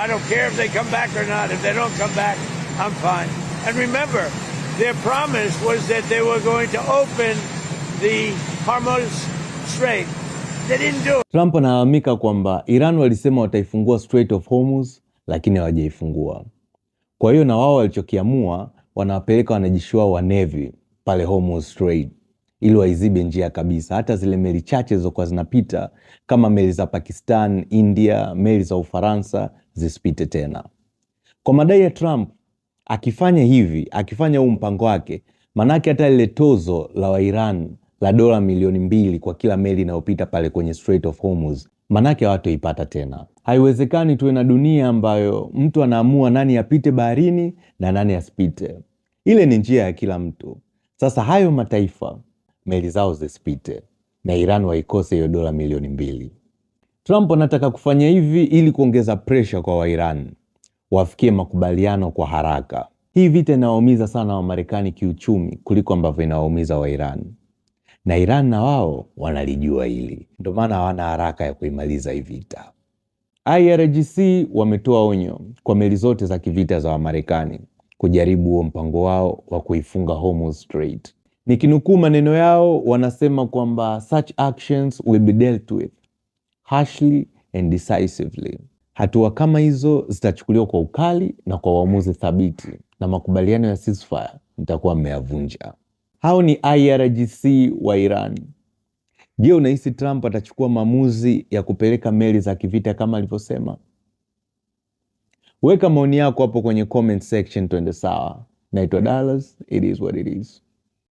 I don't care if they come back or not. If they don't come back, I'm fine. And remember, their promise was that they were going to open the Hormuz Strait. They didn't do it. Trump analalamika kwamba Iran walisema wataifungua Strait of Hormuz lakini hawajaifungua. Kwa hiyo na wao walichokiamua, wanawapeleka wanajeshi wao wa Navy pale Hormuz Strait ili waizibe njia kabisa. Hata zile meli chache zilizokuwa zinapita kama meli za Pakistan, India, meli za Ufaransa zisipite tena. Kwa madai ya Trump, akifanya hivi, akifanya huu mpango wake, manake hata ile tozo la wa Iran la dola milioni 2 kwa kila meli inayopita pale kwenye Strait of Hormuz, manake hawatoipata tena. Haiwezekani tuwe na dunia ambayo mtu anaamua nani apite baharini na nani asipite. Ile ni njia ya kila mtu. Sasa hayo mataifa meli zao zisipite na Iran waikose hiyo dola milioni 2. Trump anataka kufanya hivi ili kuongeza pressure kwa wa Iran wafikie makubaliano kwa haraka. Hii vita inawaumiza sana wa Marekani kiuchumi kuliko ambavyo inawaumiza wa Iran. Na Iran na wao wanalijua hili. Ndio maana hawana haraka ya kuimaliza hii vita. IRGC wametoa onyo kwa meli zote za kivita za Wamarekani kujaribu huo mpango wao wa kuifunga Hormuz Strait. Nikinukuu maneno yao, wanasema kwamba such actions will be dealt with harshly and decisively. Hatua kama hizo zitachukuliwa kwa ukali na kwa uamuzi thabiti, na makubaliano ya ceasefire mtakuwa mmeyavunja. Hao ni IRGC wa Iran. Je, unahisi Trump atachukua maamuzi ya kupeleka meli za kivita kama alivyosema? Weka maoni yako hapo kwenye comment section, twende sawa. Naitwa Dallas, it is what it is.